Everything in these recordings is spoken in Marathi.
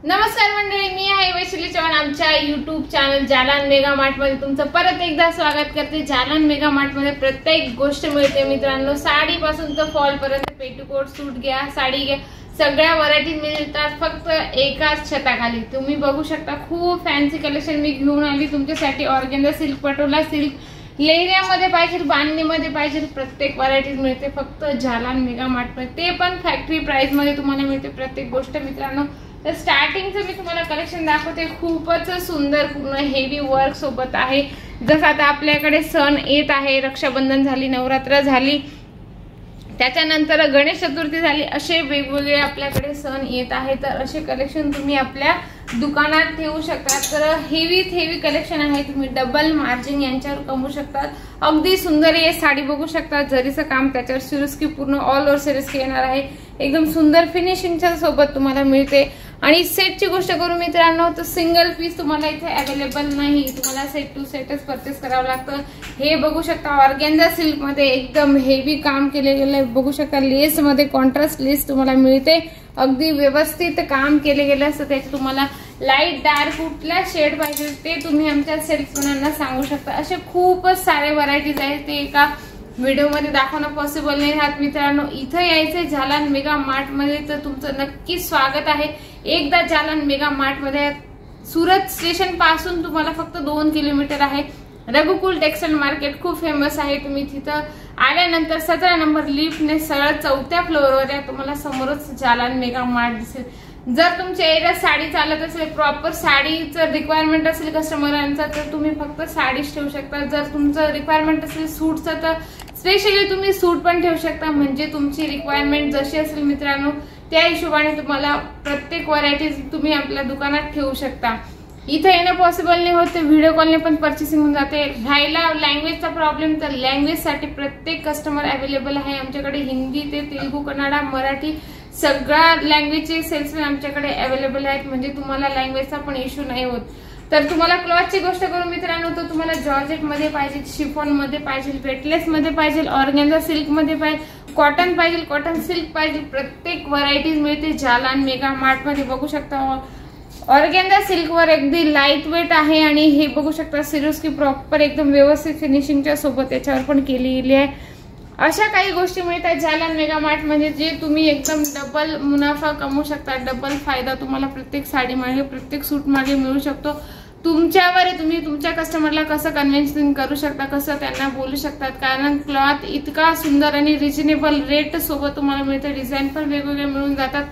नमस्कार मंडळी, मी आहे वैशाली चव्हाण। आमच्या YouTube चॅनल जालन मेगा मार्ट मध्ये तुमचं परत एकदा स्वागत करते। जालन मेगा मार्ट मध्ये प्रत्येक गोष्ट मिळते मित्रांनो, साडी पासून तर फॉल पर्यंत पेटीकोट, सूट घ्या, साडी घ्या, सगळ्या व्हरायटी मिळतात फक्त एकाच छताखाली। तुम्ही बघू शकता खूप फॅन्सी कलेक्शन मी घेऊन आली तुमच्यासाठी। ऑर्गेन्झा सिल्क, पटोला सिल्क, लेहरियामध्ये पाहिजे, बांधणीमध्ये पाहिजे, प्रत्येक व्हरायटी मिळते फक्त जालन मेगा मार्ट मध्ये, ते पण फॅक्टरी प्राइस मध्ये तुम्हाला मिळते प्रत्येक गोष्ट मित्रांनो। तर स्टार्टिंगचं मी तुम्हाला कलेक्शन दाखवते, खूपच सुंदर पूर्ण हेवी वर्क सोबत आहे। जसं आता आपल्याकडे सण येत आहे, रक्षाबंधन झाली, नवरात्र झाली, त्याच्यानंतर गणेश चतुर्थी झाली, असे वेगवेगळे आपल्याकडे सण येत आहे। तर असे कलेक्शन तुम्ही आपल्या दुकानात ठेवू शकता। तर हेवी कलेक्शन आहे, तुम्ही डबल मार्जिन यांच्यावर कमवू शकता। अगदी सुंदर हे साडी बघू शकता, जरीचं काम त्याच्यावर सिरोस्की पूर्ण ऑल ओव्हर सिरोस्की येणार आहे, एकदम सुंदर फिनिशिंगच्या सोबत तुम्हाला मिळते। आणि सेटची गोष्ट करू मित्रांनो तर सिंगल पीस तुम्हाला इथे अवेलेबल नाही, तुम्हाला सेट टू सेटच परचेस करावं लागतं। हे बघू शकता ऑर्गेन्झा सिल्क मध्ये एकदम हेवी काम केलेलं आहे, बघू शकता लेस मध्ये कॉन्ट्रास्ट लेस तुम्हाला मिळते, अगदी व्यवस्थित काम केले गेलं असतं। त्याचे तुम्हाला लाईट डार्क कुठल्या शेड पाहिजे ते तुम्ही आमच्या सेल्समॅनांना सांगू शकता। असे खूपच सारे व्हरायटीज आहेत, ते एका व्हिडिओ मध्ये दाखवणं पॉसिबल नाही राहत मित्रांनो। इथं यायचंय जालन मेगा मार्ट मध्ये तर तुमचं नक्की स्वागत आहे। एकदा जालन मेगा मार्ट मध्ये सुरत स्टेशन पासून तुम्हाला फक्त 2 किलोमीटर आहे। रघुकुल टेक्सटाइल मार्केट खूप फेमस आहे, तुम्ही तिथं आल्यानंतर 17 नंबर लिफ्टने सरळ 4थ्या फ्लोअरवर या, तुम्हाला समोरच जालन मेगा मार्ट दिसेल। जर तुमच्या एरियात साडी चालत असेल, प्रॉपर साडीचं रिक्वायरमेंट असेल कस्टमरांचा, तर तुम्ही फक्त साडीच ठेवू शकता। जर तुमचं रिक्वायरमेंट असेल सूटचं तर स्पेशली तुम्ही सूट पण ठेवू शकता, म्हणजे तुमची रिक्वायरमेंट जशी असेल मित्रांनो त्या हिशोबाने तुम्हाला प्रत्येक व्हरायटी तुम्ही आपल्या दुकानात ठेवू शकता। इथे येणं पॉसिबल नाही होत, व्हिडिओ कॉलने पण परचेसिंग होऊन जाते। राहिला लँग्वेजचा प्रॉब्लेम तर लँग्वेजसाठी प्रत्येक कस्टमर अवेलेबल आहे आमच्याकडे, हिंदी ते तेलुगू, कन्नडा, मराठी सगळ्या लँग्वेजचे सेल्समॅन आमच्याकडे अवेलेबल आहेत, म्हणजे तुम्हाला लँग्वेजचा पण इश्यू नाही होत। तर तुम्हाला क्लॉथची गोष्ट करू मित्रांनो तर तुम्हाला जॉर्जेट मध्ये पाहिजे, शिफॉन मध्ये पाहिजे, वेटलेस मध्ये पाहिजे, ऑर्गेन्झा सिल्क मध्ये पाहिजे, कॉटन पाहिजे, कॉटन सिल्क पाहिजे, प्रत्येक व्हरायटीज मिळते जालन मेगा मार्ट मध्ये। बघू शकता ऑर्गेन्झा सिल्क वर अगदी लाईट वेट आहे, आणि हे बघू शकता सिरोस्की प्रॉपर एकदम व्यवस्थित फिनिशिंगच्या सोबत याच्यावर पण केलेली आहे। अशा काही गोष्टी मिळतात जालन मेगा मार्ट म्हणजे जे तुम्ही एकदम डबल मुनाफा कमवू शकता, डबल फायदा तुम्हाला प्रत्येक साडी मागे, प्रत्येक सूट मागे मिळू शकतो। तुमच्यावर तुम्ही तुमच्या कस्टमरला कसं कन्व्हिन्सिंग करू शकता, कसं त्यांना बोलू शकतात, कारण क्लॉथ इतका सुंदर आणि रिजनेबल रेट सोबत तुम्हाला मिळतं, डिझाईन पण वेगवेगळे मिळून जातात।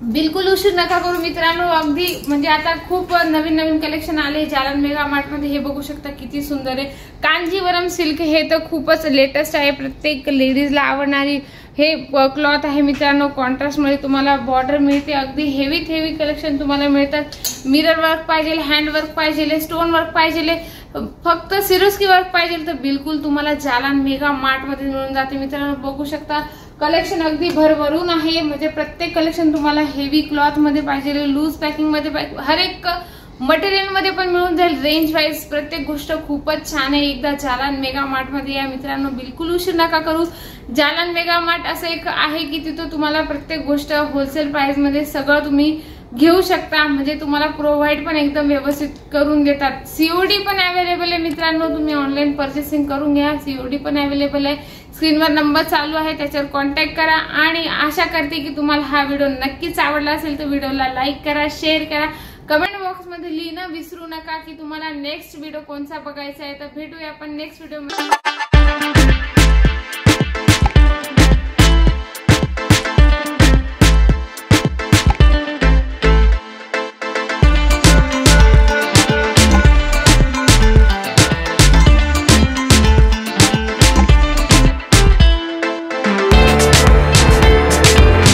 बिलकुल उशीर नका करू मित्रांनो, अगदी म्हणजे आता खूप नवीन कलेक्शन आले जालन मेगा मार्ट मध्ये। हे बघू शकता किती सुंदर आहे कांजीवरम सिल्क, हे तर खूपच लेटेस्ट आहे, प्रत्येक लेडीजला आवडणारी हे क्लॉथ आहे मित्रांनो। कॉन्ट्रास्ट मध्ये तुम्हाला बॉर्डर मिळते, अगदी हेवी कलेक्शन तुम्हाला मिळतात। मिरर वर्क पाहिजे, हँड वर्क पाहिजे, स्टोन वर्क पाहिजे, फक्त सिरोस्की वर्क पाहिजे तर बिलकुल तुम्हाला जालन मेगा मार्ट मध्ये मिळून जाते मित्रांनो। बघू शकता कलेक्शन अगदी भरभरून आहे, म्हणजे प्रत्येक कलेक्शन तुम्हाला हेवी क्लॉथ मध्ये पाहिजे, लूज पॅकिंग मध्ये पाहिजे, हर एक मटेरियल मध्ये पण मिळून जाईल। रेंज वाईज प्रत्येक गोष्ट खूपच छान आहे। एकदा जालन मेगा मार्ट मध्ये या मित्रांनो, बिलकुल उशीर नका करू। जालन मेगा मार्ट असं एक आहे की तिथं तुम्हाला प्रत्येक गोष्ट होलसेल प्राइस मध्ये सगळं तुम्ही घेऊ शकता, म्हणजे तुम्हाला प्रोव्हाइड पण एकदम व्यवस्थित करून देतात। सीओडी पण अवेलेबल आहे मित्रांनो, तुम्ही ऑनलाईन परचेसिंग करून घ्या, सीओडी पण अवेलेबल आहे। स्क्रीनवर नंबर चालू आहे, त्याच्यावर कॉन्टॅक्ट करा। आणि आशा करते की तुम्हाला हा व्हिडिओ नक्कीच आवडला असेल तर व्हिडिओला लाईक करा, शेअर करा, कमेंट बॉक्स मध्ये लिहिणं विसरू नका की तुम्हाला नेक्स्ट व्हिडिओ कोणता बघायचा आहे। तर भेटूया आपण नेक्स्ट व्हिडिओ मध्ये।